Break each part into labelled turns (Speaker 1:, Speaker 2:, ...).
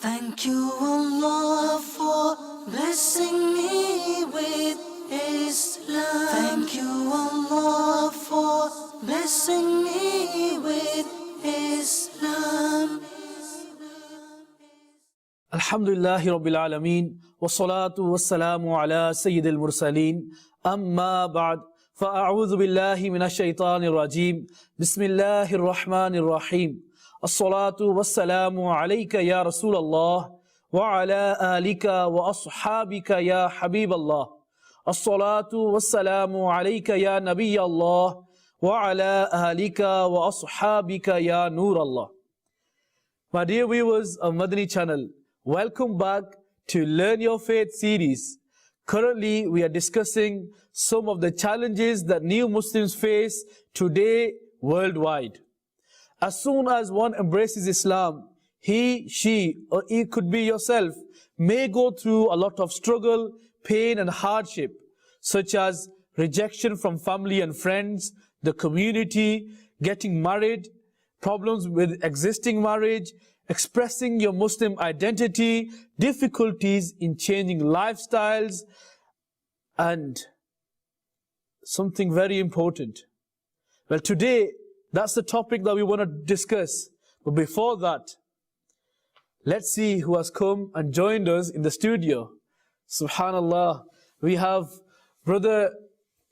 Speaker 1: Thank you, Allah, for blessing me with Islam. Thank you, Allah, for blessing me with Islam.
Speaker 2: Alhamdulillahi Rabbil Alameen, wassalatu wassalamu ala Sayyidil Mursaleen, amma ba'd, fa'a'udhu billahi minash shaitanir rajeem, bismillahir rahmanir rahim, as-salatu wassalamu alayka ya Rasulallah, wa ala alika wa ashabika ya Habiballah, as-salatu wassalamu alayka ya Nabiyallah, wa ala alika wa ashabika ya Nurallah. My dear viewers of Madani channel, welcome back to Learn Your Faith series. Currently, we are discussing some of the challenges that new Muslims face today worldwide. As soon as one embraces Islam, he, she, or it could be yourself, may go through a lot of struggle, pain and hardship, such as rejection from family and friends, the community, getting married, problems with existing marriage, expressing your Muslim identity, difficulties in changing lifestyles, and something very important. Well, today, that's the topic that we want to discuss. But before that, let's see who has come and joined us in the studio. Subhanallah, we have Brother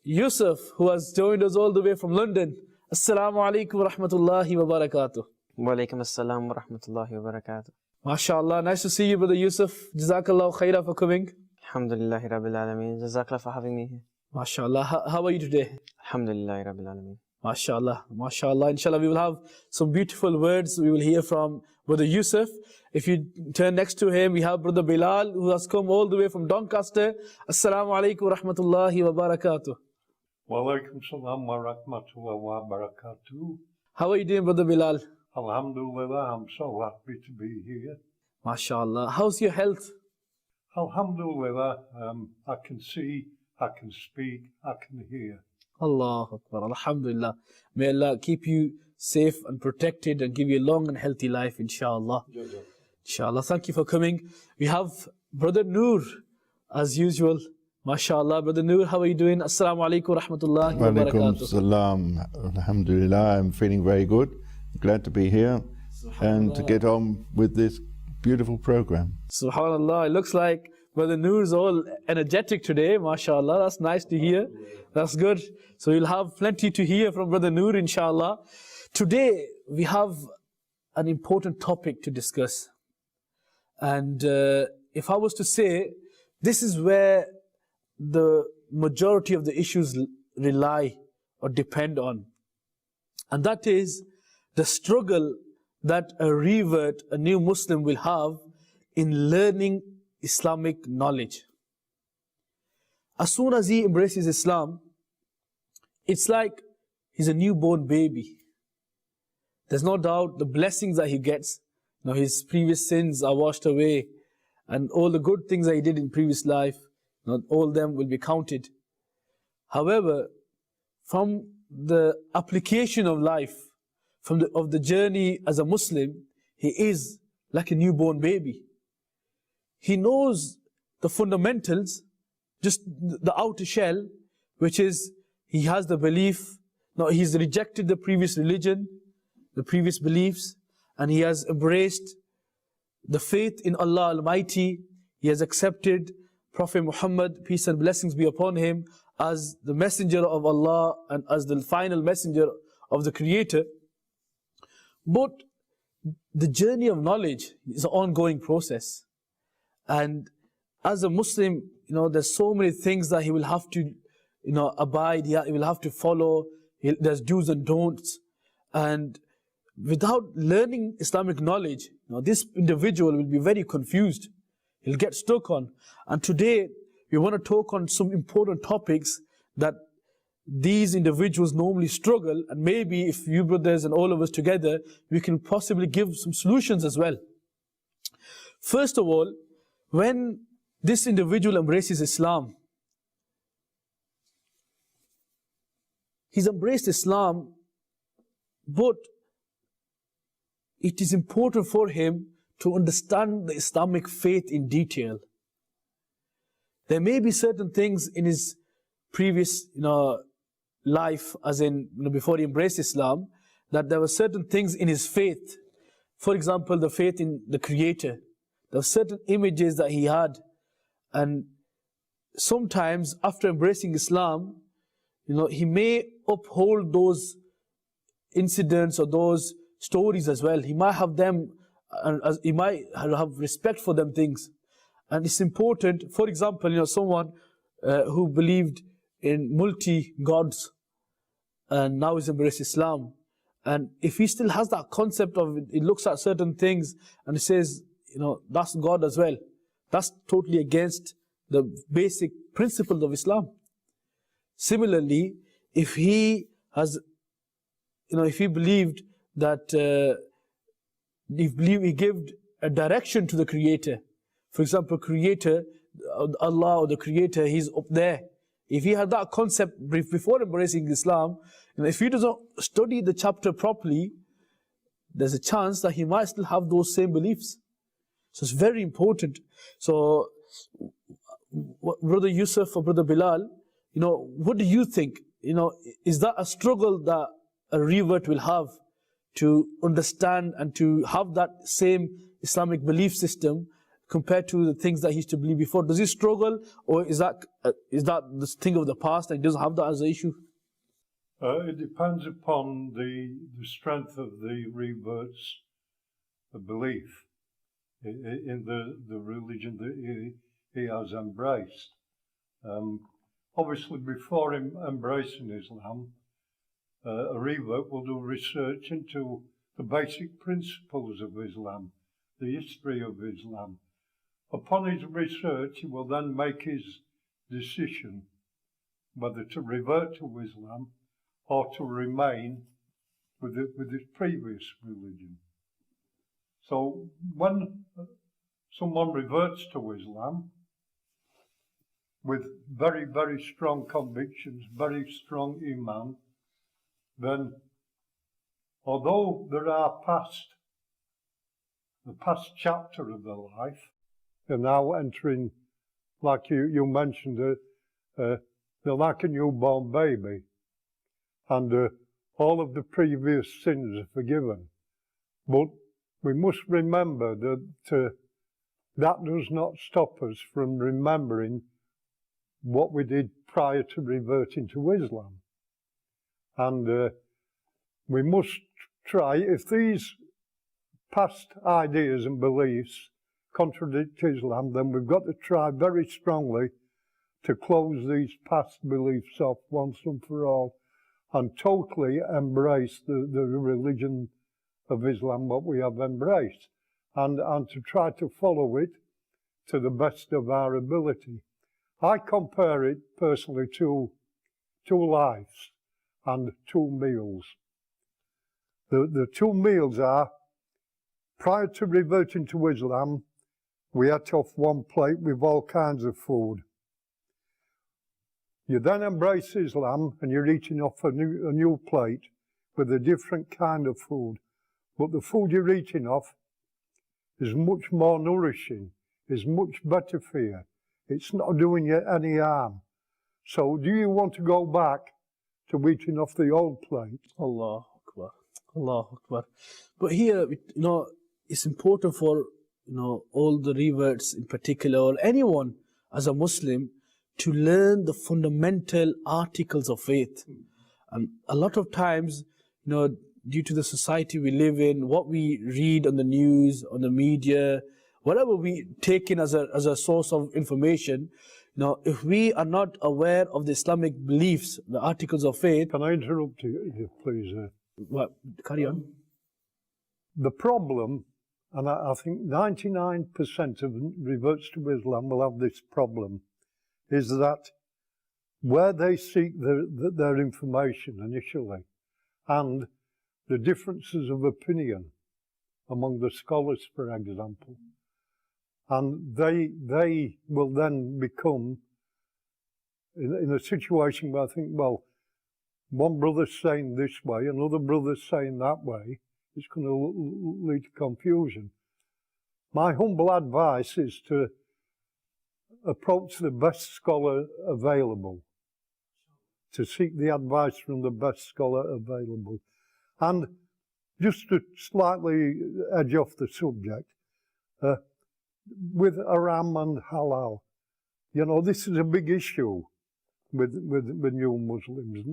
Speaker 2: Yusuf, who has joined us all the way from London. Assalamu alaikum wa rahmatullahi wa barakatuh.
Speaker 3: Wa alaikum assalam wa rahmatullahi wa barakatuh.
Speaker 2: MashaAllah, nice to see you, Brother Yusuf. Jazakallah khairah for coming.
Speaker 3: Alhamdulillahi Rabbil Alameen. Jazakallah for having me here.
Speaker 2: MashaAllah, how are you today?
Speaker 3: Alhamdulillahi Rabbil Alameen.
Speaker 2: MashaAllah, MashaAllah. Inshallah, we will have some beautiful words we will hear from Brother Yusuf. If you turn next to him, we have Brother Bilal, who has come all the way from Doncaster. Assalamu alaikum wa rahmatullahi wa barakatuh.
Speaker 4: Wa alaikum salam wa rahmatullahi wa barakatuh.
Speaker 2: How are you doing, Brother Bilal?
Speaker 4: Alhamdulillah, I'm so happy to be here.
Speaker 2: MashaAllah. How's your health?
Speaker 4: Alhamdulillah, I can see, I can speak, I can hear.
Speaker 2: Allahu Akbar. Alhamdulillah. May Allah keep you safe and protected and give you a long and healthy life, inshallah. Inshallah. Thank you for coming. We have Brother Noor, as usual. MashaAllah. Brother Noor, how are you doing? Assalamu alaikum wa rahmatullahi wa barakatuh.
Speaker 5: Wa alaikum salam. Alhamdulillah, I'm feeling very good. Glad to be here and to get on with this beautiful program.
Speaker 2: Subhanallah. It looks like Brother Noor is all energetic today. MashaAllah. That's nice to hear. That's good. So you'll have plenty to hear from Brother Noor, inshallah. Today, we have an important topic to discuss. And if I was to say, this is where the majority of the issues rely or depend on. And that is the struggle that a revert, a new Muslim will have in learning Islamic knowledge. As soon as he embraces Islam, it's like he's a newborn baby. There's no doubt the blessings that he gets, his previous sins are washed away, and all the good things that he did in previous life, all of them will be counted. However, from the application of life, of the journey as a Muslim, he is like a newborn baby. He knows the fundamentals, just the outer shell, which is he has the belief. Now he's rejected the previous religion, the previous beliefs, and he has embraced the faith in Allah Almighty. He has accepted Prophet Muhammad, peace and blessings be upon him, as the messenger of Allah and as the final messenger of the Creator. But the journey of knowledge is an ongoing process. And as a Muslim, there's so many things that he will have to, abide, he will have to follow. There's do's and don'ts. And without learning Islamic knowledge, this individual will be very confused. He'll get stuck on. And today, we want to talk on some important topics that these individuals normally struggle, and maybe if you brothers and all of us together, we can possibly give some solutions as well. First of all, when this individual embraces Islam, he's embraced Islam, but it is important for him to understand the Islamic faith in detail. There may be certain things in his previous, life, as in, before he embraced Islam, that there were certain things in his faith. For example, the faith in the Creator. There were certain images that he had, and sometimes after embracing Islam, he may uphold those incidents or those stories as well. He might have them, and he might have respect for them things. And it's important, for example, someone who believed in multi-gods and now has embraced Islam. And if he still has that concept of it, he looks at certain things and he says, that's God as well. That's totally against the basic principles of Islam. Similarly, if he has, if he believed that, he gave a direction to the Creator. For example, Creator, Allah or the Creator, He's up there. If he had that concept before embracing Islam, if he doesn't study the chapter properly, there's a chance that he might still have those same beliefs. So it's very important. So, Brother Yusuf or Brother Bilal, what do you think? Is that a struggle that a revert will have to understand and to have that same Islamic belief system compared to the things that he used to believe before? Does he struggle, or is that the thing of the past and he doesn't have that as an issue?
Speaker 4: It depends upon the strength of the revert's belief in the religion that he has embraced. Obviously, before him embracing Islam, a revert will do research into the basic principles of Islam, the history of Islam. Upon his research, he will then make his decision whether to revert to Islam or to remain with his previous religion. So when someone reverts to Islam with very, very strong convictions, very strong iman, then although there are the past chapter of their life, they're now entering, like you mentioned, they're like a newborn baby, and all of the previous sins are forgiven. But we must remember that that does not stop us from remembering what we did prior to reverting to Islam. And we must try, if these past ideas and beliefs contradict Islam, then we've got to try very strongly to close these past beliefs off once and for all and totally embrace the religion of Islam, what we have embraced, and to try to follow it to the best of our ability. I compare it personally to 2 lives and 2 meals. The 2 meals are, prior to reverting to Islam, we ate off 1 plate with all kinds of food. You then embrace Islam and you're eating off a new plate with a different kind of food. But the food you're eating off is much more nourishing, is much better for you. It's not doing you any harm. So do you want to go back to eating off the old plate?
Speaker 2: Allahu Akbar. Allahu Akbar. But here, it's important for, all the reverts in particular, or anyone as a Muslim, to learn the fundamental articles of faith. And a lot of times, due to the society we live in, what we read on the news, on the media, whatever we take in as a source of information, if we are not aware of the Islamic beliefs, the articles of faith...
Speaker 4: Can I interrupt you, please?
Speaker 2: What? Carry on.
Speaker 4: The problem, and I think 99% of reverts to Islam will have this problem, is that where they seek their information initially, and the differences of opinion among the scholars, for example, and they will then become in a situation where I think, well, one brother's saying this way, another brother's saying that way, it's going to lead to confusion. My humble advice is to approach the best scholar available, to seek the advice from the best scholar available. And just to slightly edge off the subject, with haram and halal, you know, this is a big issue with new Muslims,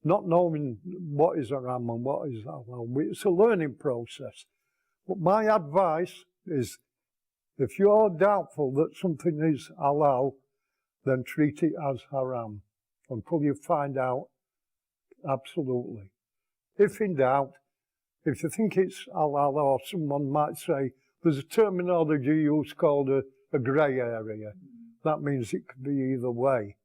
Speaker 4: not knowing what is haram and what is halal. It's a learning process. But my advice is, if you're doubtful that something is halal, then treat it as haram until you find out absolutely. If in doubt, if you think it's halal, or someone might say, there's a terminology used called a grey area. That means it could be either way.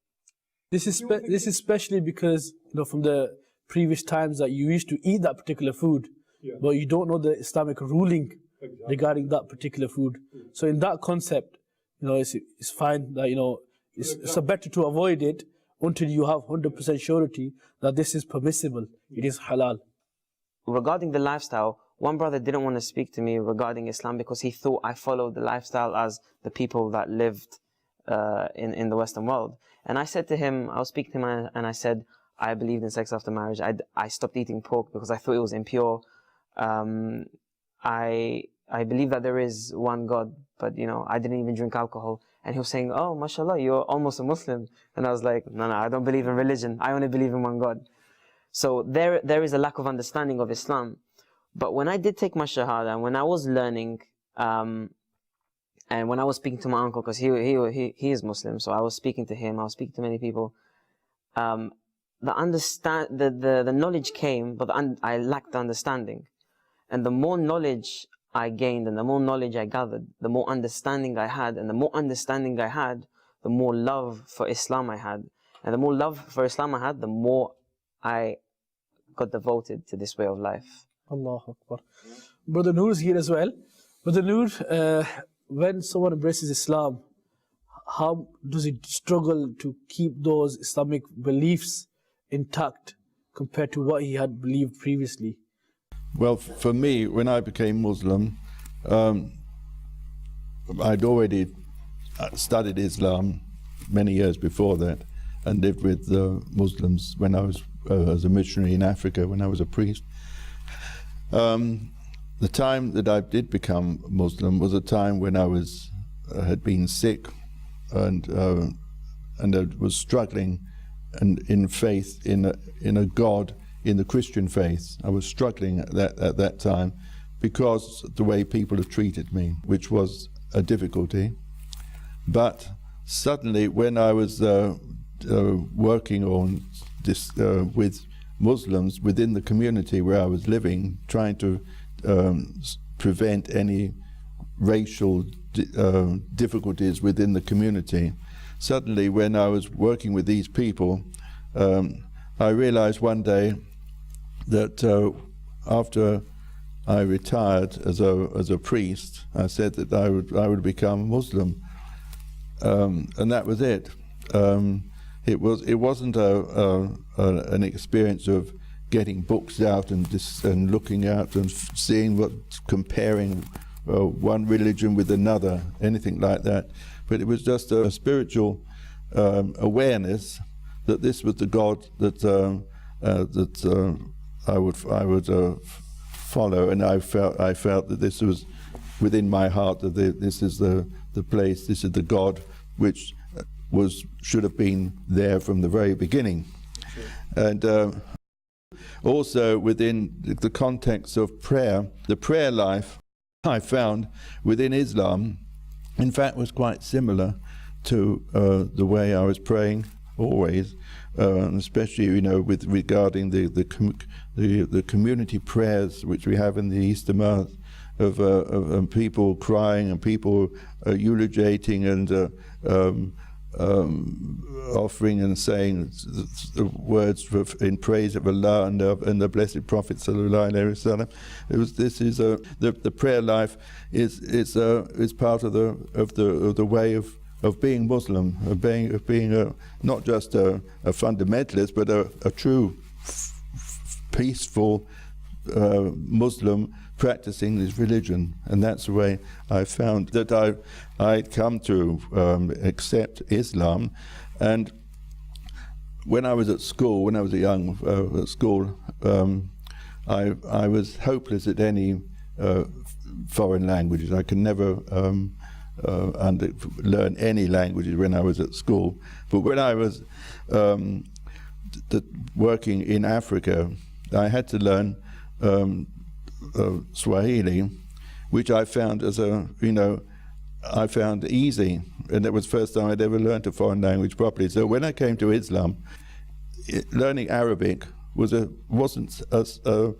Speaker 2: This is especially because, you know, from the previous times that you used to eat that particular food, but you don't know the Islamic ruling regarding that particular food. So in that concept, you know, it's fine that, you know, it's better to avoid it until you have 100% surety that this is permissible, it is halal.
Speaker 3: Regarding the lifestyle, one brother didn't want to speak to me regarding Islam because he thought I followed the lifestyle as the people that lived in the Western world. And I said to him, I was speaking to him and I said, I believed in sex after marriage. I stopped eating pork because I thought it was impure. I believe that there is one God, but, you know, I didn't even drink alcohol. And he was saying, oh, mashallah, you're almost a Muslim. And I was like, no, I don't believe in religion. I only believe in one God. So there is a lack of understanding of Islam. But when I did take my shahada, and when I was learning, and when I was speaking to my uncle, because he is Muslim, so I was speaking to him, I was speaking to many people, the knowledge came, but I lacked the understanding. And the more knowledge I gained and the more knowledge I gathered, the more understanding I had, and the more understanding I had, the more love for Islam I had. And the more love for Islam I had, the more I got devoted to this way of life.
Speaker 2: Allahu Akbar. Brother Noor is here as well. Brother Noor, when someone embraces Islam, how does he struggle to keep those Islamic beliefs intact compared to what he had believed previously?
Speaker 5: Well, for me, when I became Muslim, I'd already studied Islam many years before that and lived with Muslims when I was as a missionary in Africa, when I was a priest. The time that I did become Muslim was a time when I had been sick and I was struggling in faith in a God, in the Christian faith. I was struggling at that time because the way people have treated me, which was a difficulty. But suddenly, when I was working on this with Muslims within the community where I was living, trying to prevent any racial difficulties within the community, suddenly when I was working with these people, I realized one day that after I retired as a priest, I said that I would become Muslim, and that was it. It wasn't an experience of getting books out and looking out and seeing comparing one religion with another, anything like that. But it was just a spiritual awareness that this was the God that I would follow, and I felt that this was within my heart, that this is the place, this is the God which should have been there from the very beginning. Sure. And also within the context of prayer, the prayer life I found within Islam, in fact, was quite similar to the way I was praying always, especially, you know, with regarding the community prayers which we have in the Eastern Mass of people crying and people eulogiating and offering and saying the words in praise of Allah and the Blessed Prophet Sallallahu Alaihi Wasallam. The prayer life is part of the way of being Muslim, of being not just a fundamentalist, but a true peaceful Muslim practicing this religion. And that's the way I found that I'd come to accept Islam. And when I was at school, when I was young at school, I was hopeless at any foreign languages. I could never learn any languages when I was at school. But when I was working in Africa, I had to learn Swahili, which I found I found easy, and that was the first time I'd ever learned a foreign language properly. So when I came to Islam, learning Arabic wasn't a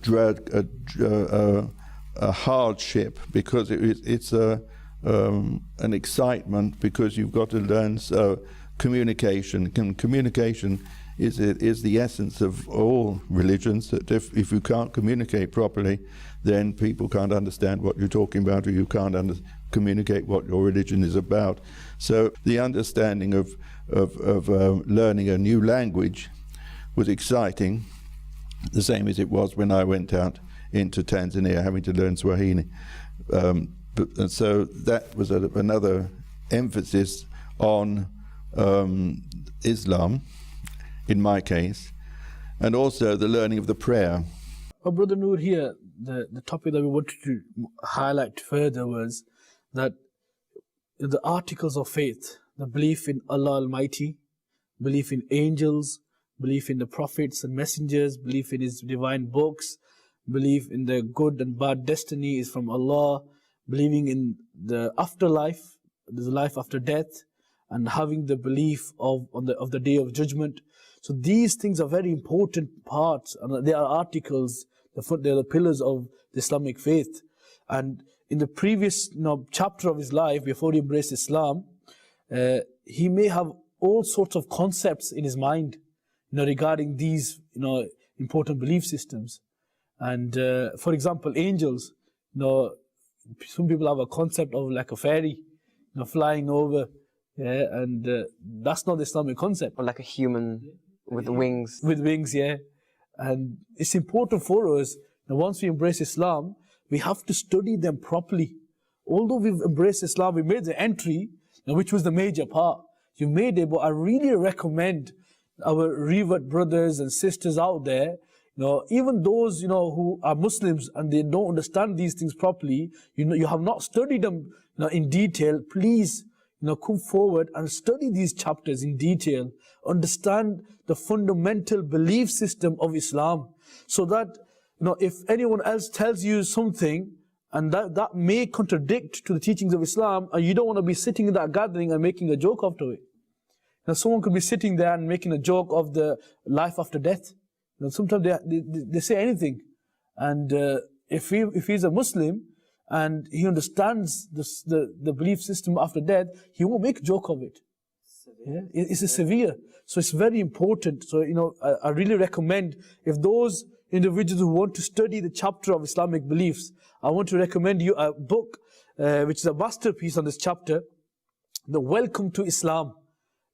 Speaker 5: drag, a hardship, because it's an excitement, because you've got to learn communication. And communication is the essence of all religions. That if you can't communicate properly, then people can't understand what you're talking about, or you can't communicate what your religion is about. So the understanding of learning a new language was exciting, the same as it was when I went out into Tanzania having to learn Swahili. And so that was another emphasis on Islam, in my case, and also the learning of the prayer.
Speaker 2: Well, Brother Noor, here, the topic that we wanted to highlight further was that the articles of faith, the belief in Allah Almighty, belief in angels, belief in the prophets and messengers, belief in His divine books, belief in the good and bad destiny is from Allah, believing in the afterlife, there's a life after death, and having the belief of the Day of Judgment. So these things are very important parts, and they are articles, they are the pillars of the Islamic faith. And in the previous chapter of his life, before he embraced Islam, he may have all sorts of concepts in his mind, regarding these, important belief systems. And for example, angels, some people have a concept of like a fairy, flying over, and that's not the Islamic concept.
Speaker 3: Or like a human with wings.
Speaker 2: With wings, yeah. And it's important for us, once we embrace Islam, we have to study them properly. Although we've embraced Islam, we made the entry, which was the major part. You made it, but I really recommend our revert brothers and sisters out there, even those, who are Muslims and they don't understand these things properly, you have not studied them, in detail, please, come forward and study these chapters in detail, understand the fundamental belief system of Islam, so that, if anyone else tells you something, and that may contradict to the teachings of Islam, and you don't want to be sitting in that gathering and making a joke after it. Now, someone could be sitting there and making a joke of the life after death. Sometimes they say anything, and if he's a Muslim and he understands the belief system after death, he won't make a joke of it. Yeah? It's a severe, so it's very important. So I really recommend, if those individuals who want to study the chapter of Islamic beliefs, I want to recommend you a book which is a masterpiece on this chapter, the Welcome to Islam.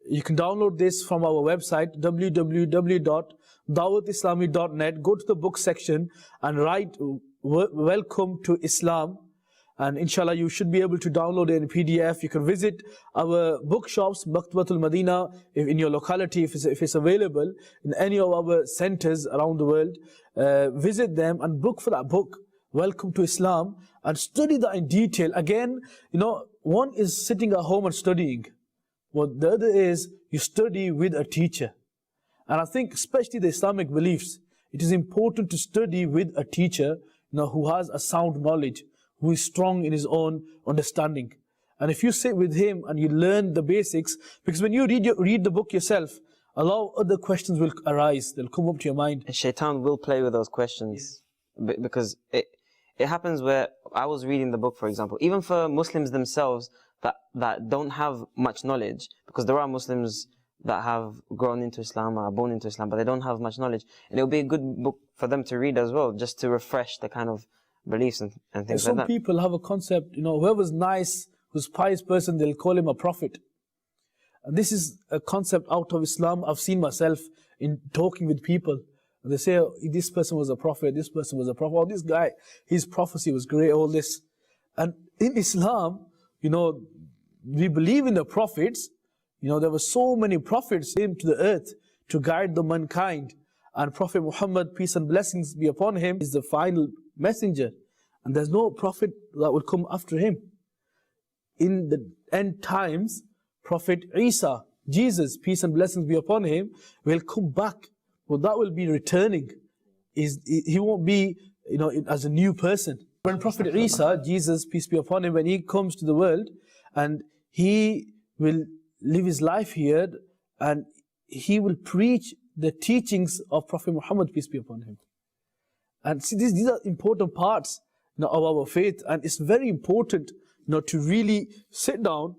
Speaker 2: You can download this from our website, www.dawatislami.net. Go to the book section and write Welcome to Islam. And inshallah, you should be able to download it in PDF. You can visit our bookshops, Maktabatul Madina, in your locality, if it's available, in any of our centers around the world. Visit them and look for that book, Welcome to Islam, and study that in detail. Again, one is sitting at home and studying. What the other is, you study with a teacher. And I think especially the Islamic beliefs, it is important to study with a teacher, who has a sound knowledge, who is strong in his own understanding. And if you sit with him and you learn the basics, because when you read the book yourself, a lot of other questions will arise, they'll come up to your mind.
Speaker 3: And Shaitan will play with those questions. Yes. Because it happens where I was reading the book, for example, even for Muslims themselves, that don't have much knowledge, because there are Muslims that have grown into Islam, are born into Islam, but they don't have much knowledge. And it will be a good book for them to read as well, just to refresh the kind of beliefs and things like that.
Speaker 2: Some people have a concept, whoever's nice, who's pious person, they'll call him a prophet. And this is a concept out of Islam. I've seen myself in talking with people. And they say, oh, this person was a prophet, this person was a prophet, oh, this guy, his prophecy was great, all this. And in Islam, we believe in the prophets. There were so many prophets came to the earth to guide the mankind. And Prophet Muhammad, peace and blessings be upon him, is the final messenger. And there's no prophet that will come after him. In the end times, Prophet Isa, Jesus, peace and blessings be upon him, will come back. Well, that will be returning. He won't be, as a new person. When Prophet Isa, Jesus, peace be upon him, when he comes to the world, and he will live his life here, and he will preach the teachings of Prophet Muhammad, peace be upon him. And see, these are important parts of our faith, and it's very important to really sit down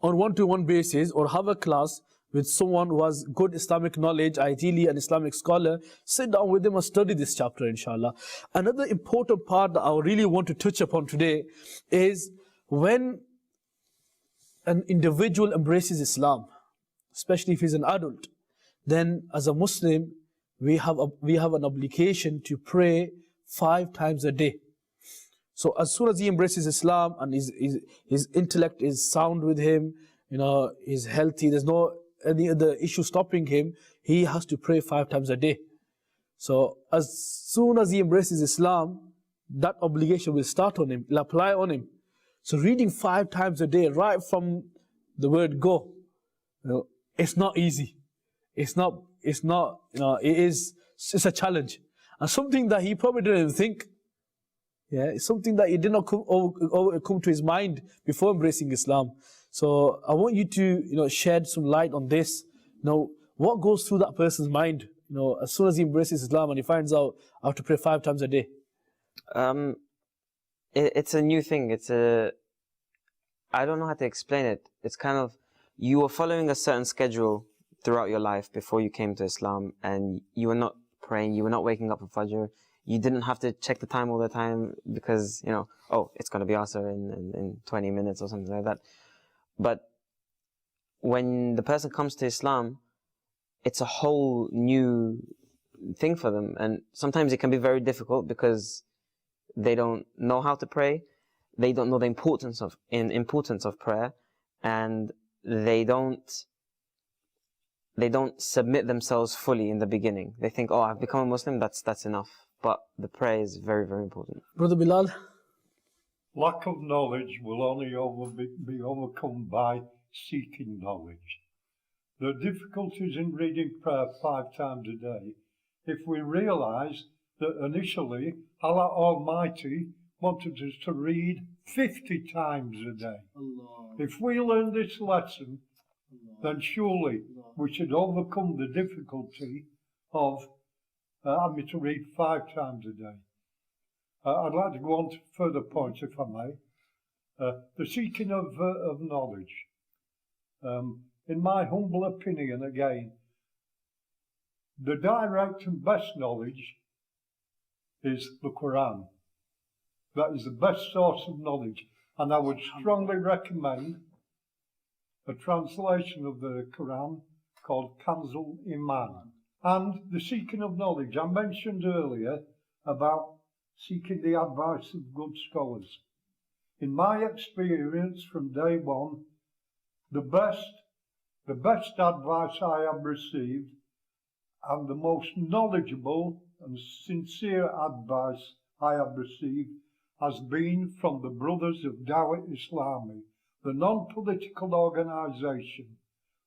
Speaker 2: on one-to-one basis or have a class with someone who has good Islamic knowledge, ideally an Islamic scholar. Sit down with them and study this chapter, inshallah. Another important part that I really want to touch upon today is when an individual embraces Islam, especially if he's an adult, then as a Muslim, we have an obligation to pray 5 times a day. So as soon as he embraces Islam and his intellect is sound with him, he's healthy, there's no any other issue stopping him, he has to pray 5 times a day. So as soon as he embraces Islam, that obligation will start on him, will apply on him. So reading 5 times a day, right from the word go, it's not easy. It's a challenge. And something that he probably didn't even think. Yeah, it's something that he did not come to his mind before embracing Islam. So I want you to, shed some light on this. What goes through that person's mind, as soon as he embraces Islam and he finds out how to pray 5 times a day?
Speaker 3: It's a new thing. I don't know how to explain it. It's kind of, you were following a certain schedule throughout your life before you came to Islam, and you were not praying, you were not waking up for Fajr. You didn't have to check the time all the time because, it's going to be Asr in 20 minutes or something like that. But when the person comes to Islam, it's a whole new thing for them. And sometimes it can be very difficult because they don't know how to pray. They don't know the importance of prayer. And they don't submit themselves fully in the beginning. They think, I've become a Muslim, that's enough. But the prayer is very, very important.
Speaker 2: Brother Bilal?
Speaker 4: Lack of knowledge will only be overcome by seeking knowledge. There are difficulties in reading prayer 5 times a day if we realize that initially Allah Almighty wanted us to read 50 times a day. Allah. If we learn this lesson, then surely we should overcome the difficulty of having to read 5 times a day. I'd like to go on to further points, if I may. The seeking of knowledge. In my humble opinion, again, the direct and best knowledge is the Quran. That is the best source of knowledge. And I would strongly recommend a translation of the Quran called Kanzul Iman. And the seeking of knowledge. I mentioned earlier about seeking the advice of good scholars. In my experience from day one, the best advice I have received and the most knowledgeable and sincere advice I have received has been from the Brothers of Dawat Islami, the non-political organization.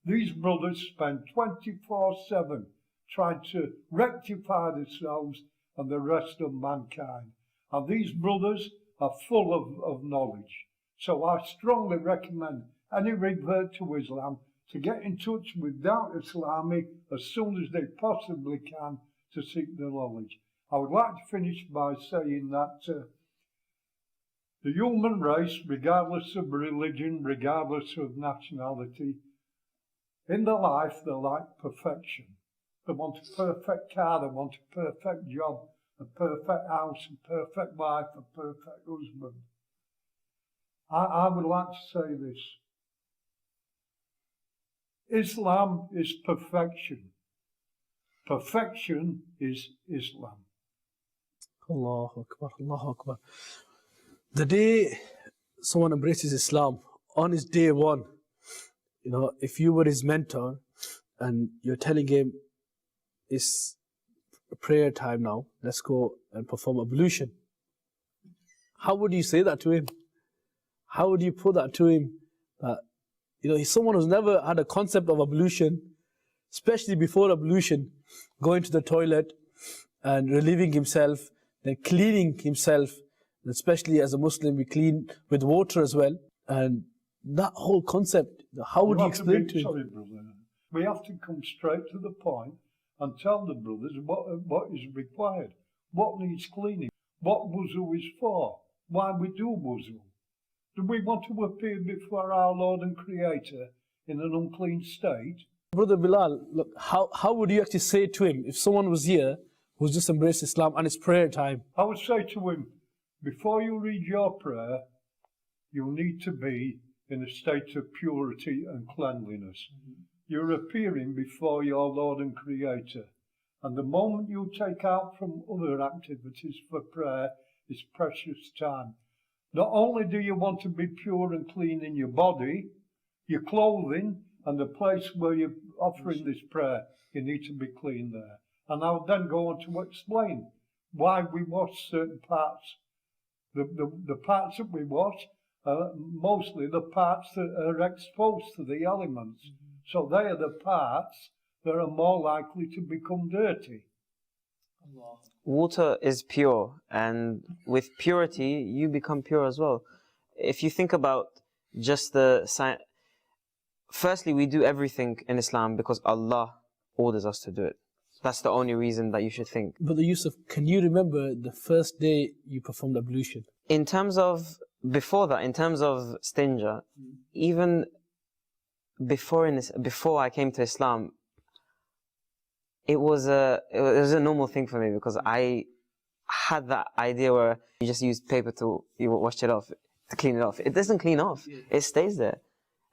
Speaker 4: These brothers spend 24/7 trying to rectify themselves and the rest of mankind. And these brothers are full of knowledge. So I strongly recommend any revert to Islam to get in touch with Dawat Islami as soon as they possibly can to seek the knowledge. I would like to finish by saying that the human race, regardless of religion, regardless of nationality, in their life they like perfection. They want a perfect car, they want a perfect job, a perfect house, a perfect wife, a perfect husband. I would like to say this. Islam is perfection. Perfection is Islam.
Speaker 2: Allahu Akbar, Allahu Akbar. The day someone embraces Islam, on his day one, you know, if you were his mentor and you're telling him it's prayer time now, let's go and perform ablution, how would you say that to him? How would you put that to him? That, you know, he's someone who's never had a concept of ablution, especially before ablution, going to the toilet and relieving himself, then cleaning himself, and especially as a Muslim, we clean with water as well. And that whole concept, how would you explain to him?
Speaker 4: Sorry, brother. We have to come straight to the point and tell the brothers what is required, what needs cleaning, what wuzu is for, why we do wuzu. Do we want to appear before our Lord and Creator in an unclean state?
Speaker 2: Brother Bilal, look, how would you actually say to him if someone was here who's just embraced Islam and it's prayer time?
Speaker 4: I would say to him, before you read your prayer, you need to be in a state of purity and cleanliness. You're appearing before your Lord and Creator. And the moment you take out from other activities for prayer is precious time. Not only do you want to be pure and clean in your body, your clothing, and the place where you're offering this prayer, you need to be clean there. And I'll then go on to explain why we wash certain parts. The parts that we wash are mostly the parts that are exposed to the elements. So they are the parts that are more likely to become dirty.
Speaker 3: Water is pure, and with purity, you become pure as well. If you think about just the science, firstly, we do everything in Islam because Allah orders us to do it. That's the only reason that you should think.
Speaker 2: Brother Yusuf, can you remember the first day you performed ablution?
Speaker 3: In terms of, before that, in terms of stinger, even before I came to Islam, it was a normal thing for me because I had that idea where you just use paper you wash it off, to clean it off. It doesn't clean off, it stays there.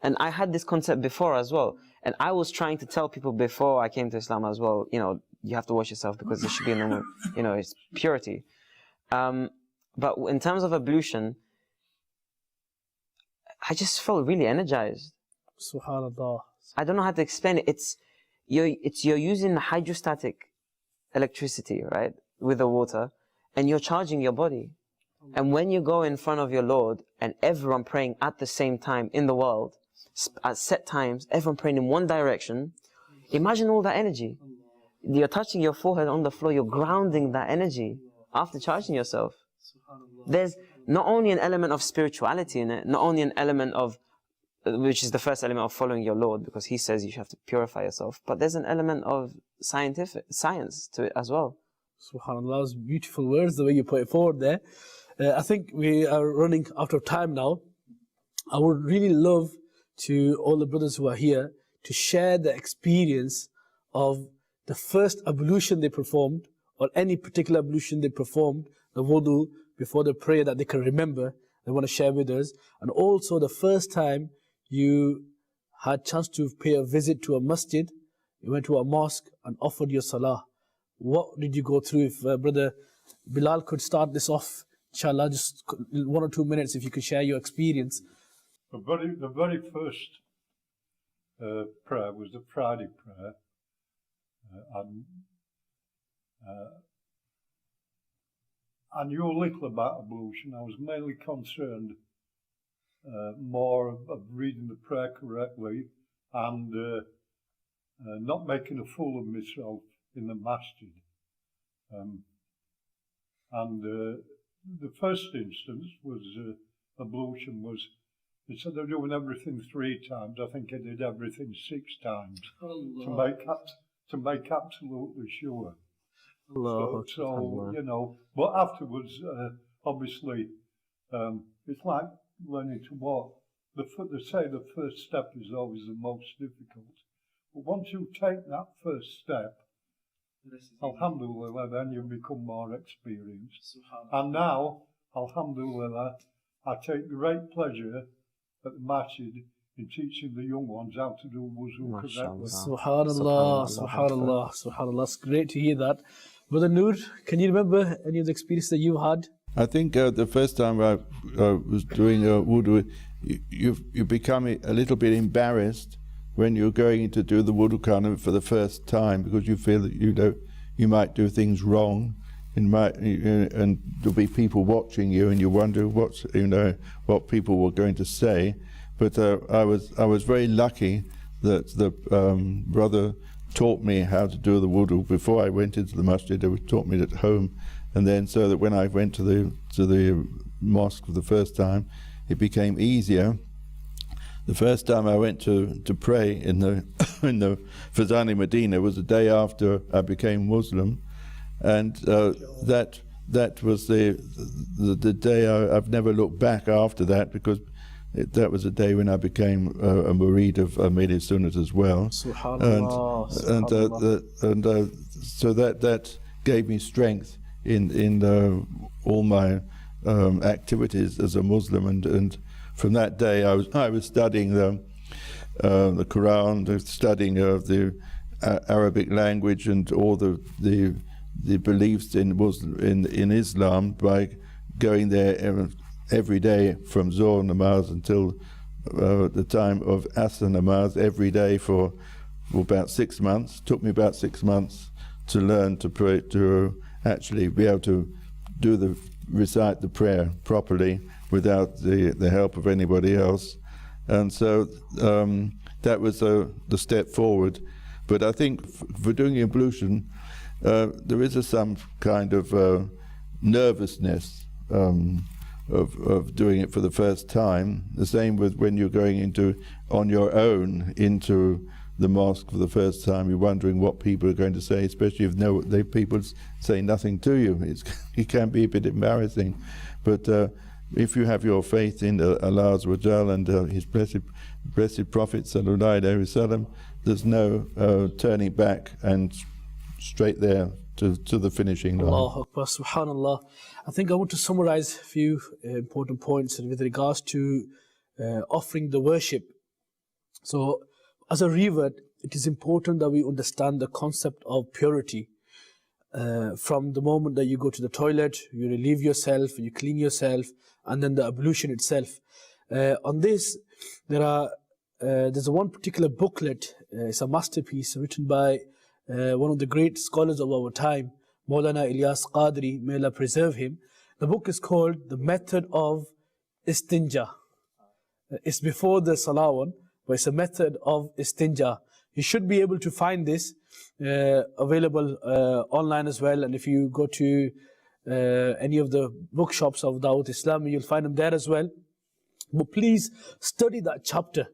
Speaker 3: And I had this concept before as well. And I was trying to tell people before I came to Islam as well, you know, you have to wash yourself because there should be a normal, you know, it's purity. But in terms of ablution, I just felt really energized.
Speaker 2: Subhanallah.
Speaker 3: I don't know how to explain it. You're using hydrostatic electricity, right, with the water, and you're charging your body. And when you go in front of your Lord and everyone praying at the same time in the world, at set times, everyone praying in one direction, imagine all that energy. You're touching your forehead on the floor, you're grounding that energy after charging yourself. There's not only an element of spirituality in it, not only an element of, which is the first element of following your Lord, because He says you have to purify yourself, but there's an element of science to it as well.
Speaker 2: SubhanAllah, those beautiful words, the way you put it forward there. I think we are running out of time now. I would really love to all the brothers who are here to share the experience of the first ablution they performed, or any particular ablution they performed, the wudu, before the prayer that they can remember, they want to share with us. And also the first time you had chance to pay a visit to a masjid, you went to a mosque and offered your salah. What did you go through? If Brother Bilal could start this off, inshallah, just 1 or 2 minutes, if you could share your experience.
Speaker 4: The very first prayer was the Friday prayer. I knew a little about ablution. I was mainly concerned more of reading the prayer correctly and not making a fool of myself in the masjid. The first instance was ablution was, instead of doing everything 3 times, I think I did everything 6 times to make absolutely sure. So you know, but afterwards, obviously, it's like learning to walk. They say the first step is always the most difficult. But once you take that first step, alhamdulillah, then you become more experienced. And now, alhamdulillah, I take great pleasure at the masjid in teaching the young ones how to do wuzu correctly.
Speaker 2: Subhanallah, subhanallah, subhanallah. It's great to hear that. Brother Noor, can you remember any of the experience that you had?
Speaker 5: I think the first time I was doing wudu, you become a little bit embarrassed when you're going to do the wudu kana for the first time, because you feel that you might do things wrong, and there'll be people watching you, and you wonder what people were going to say. But I was very lucky that the brother taught me how to do the wudu before I went into the masjid. They taught me at home, and then so that when I went to the mosque for the first time, it became easier. The first time I went to pray in the Fazani Medina was the day after I became Muslim, and that was the day I've never looked back after that, because that was the day when I became a murid of Amir Sunnat as well.
Speaker 2: Subhanallah.
Speaker 5: So that gave me strength in all my activities as a Muslim, and from that day I was studying the Quran, studying of the Arabic language and all the beliefs in Islam, by going there every day from Zohr namaz until the time of Asr namaz every day for about 6 months. It took me about 6 months to learn to pray, to actually be able to recite the prayer properly without the help of anybody else. And so that was the step forward. But I think for doing ablution, there is some kind of nervousness of doing it for the first time. The same with when you're going on your own into the mosque for the first time. You're wondering what people are going to say, especially if people say nothing to you. It can be a bit embarrassing. But if you have your faith in Allah Azza wa Jal and His blessed Prophet Sallallahu Alaihi Wasallam, there's no turning back and straight there to the finishing line.
Speaker 2: Allahu Akbar, subhanallah. I think I want to summarize a few important points with regards to offering the worship. So, as a revert, it is important that we understand the concept of purity. From the moment that you go to the toilet, you relieve yourself, you clean yourself, and then the ablution itself. On this, there's one particular booklet. It's a masterpiece written by one of the great scholars of our time, Maulana Ilyas Qadri, may Allah preserve him. The book is called The Method of Istinja. It's before the Salah one, but it's a method of Istinja. You should be able to find this available online as well, and if you go to any of the bookshops of Dawat Islam, you'll find them there as well. But please study that chapter,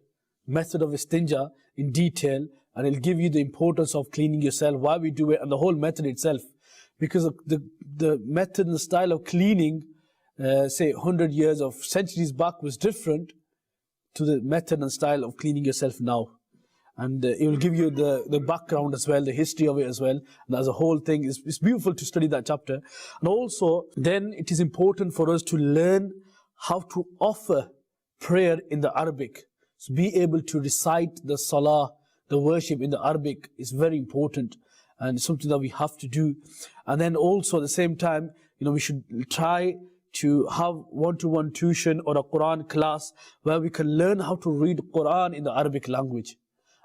Speaker 2: Method of Istinja, in detail, and it'll give you the importance of cleaning yourself, why we do it, and the whole method itself. Because the method and the style of cleaning, say 100 years or centuries back, was different to the method and style of cleaning yourself now. And it will give you the background as well, the history of it as well. And as a whole thing, it's beautiful to study that chapter. And also, then it is important for us to learn how to offer prayer in the Arabic. So be able to recite the salah, the worship in the Arabic is very important, and it's something that we have to do. And then also at the same time, we should try to have one-to-one tuition or a Quran class where we can learn how to read Quran in the Arabic language.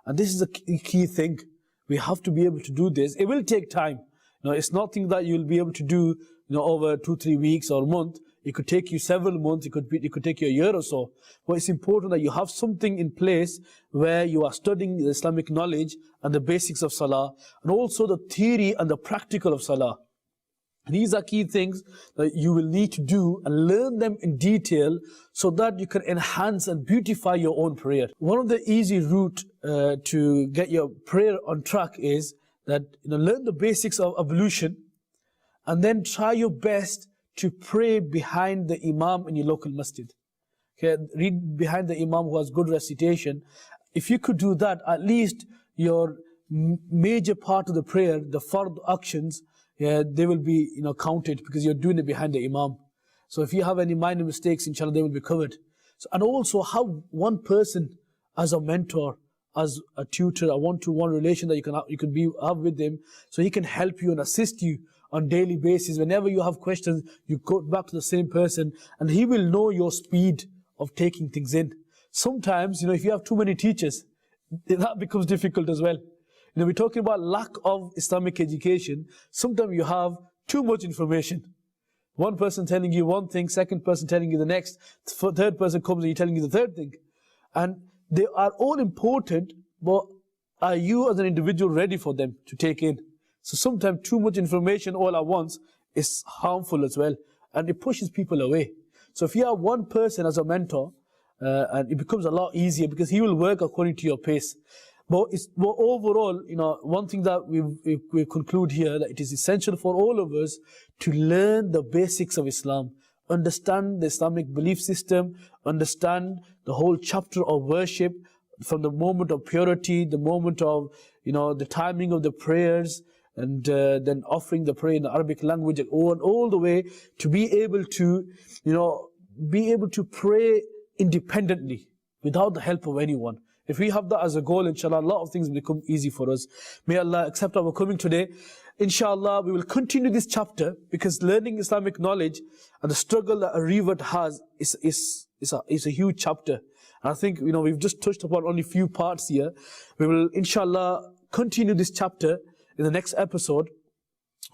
Speaker 2: And this is a key thing. We have to be able to do this. It will take time. It's nothing that you'll be able to do over 2-3 weeks or a month. It could take you several months, it could take you a year or so. But it's important that you have something in place where you are studying the Islamic knowledge and the basics of Salah, and also the theory and the practical of Salah. These are key things that you will need to do and learn them in detail so that you can enhance and beautify your own prayer. One of the easy route to get your prayer on track is that learn the basics of ablution, and then try your best to pray behind the Imam in your local masjid. Okay, read behind the Imam who has good recitation. If you could do that, at least your major part of the prayer, the fard actions, they will be counted, because you're doing it behind the Imam. So if you have any minor mistakes, inshallah, they will be covered. So, and also have one person as a mentor, as a tutor, a one-to-one relation that you can have with him, so he can help you and assist you on daily basis. Whenever you have questions, you go back to the same person, and he will know your speed of taking things in. Sometimes, if you have too many teachers, that becomes difficult as well. We're talking about lack of Islamic education. Sometimes you have too much information. One person telling you one thing, second person telling you the next, third person comes and you're telling you the third thing. And they are all important, but are you as an individual ready for them to take in? So sometimes too much information all at once is harmful as well, and it pushes people away. So if you have one person as a mentor, and it becomes a lot easier because he will work according to your pace. But overall, one thing that we conclude here, that it is essential for all of us to learn the basics of Islam, understand the Islamic belief system, understand the whole chapter of worship, from the moment of purity, the moment of, the timing of the prayers, and then offering the prayer in the Arabic language, and all the way to be able to, pray independently without the help of anyone. If we have that as a goal, inshallah, a lot of things will become easy for us. May Allah accept our coming today. Inshallah, we will continue this chapter, because learning Islamic knowledge and the struggle that a revert has is a huge chapter. And I think, we've just touched upon only few parts here. We will, inshallah, continue this chapter in the next episode.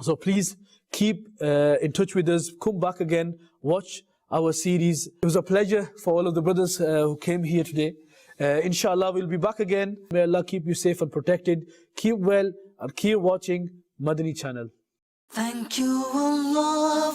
Speaker 2: So please keep in touch with us. Come back again, watch our series. It was a pleasure for all of the brothers who came here today. Inshallah, we'll be back again. May Allah keep you safe and protected. Keep well and keep watching Madani channel.
Speaker 1: Thank you, Allah,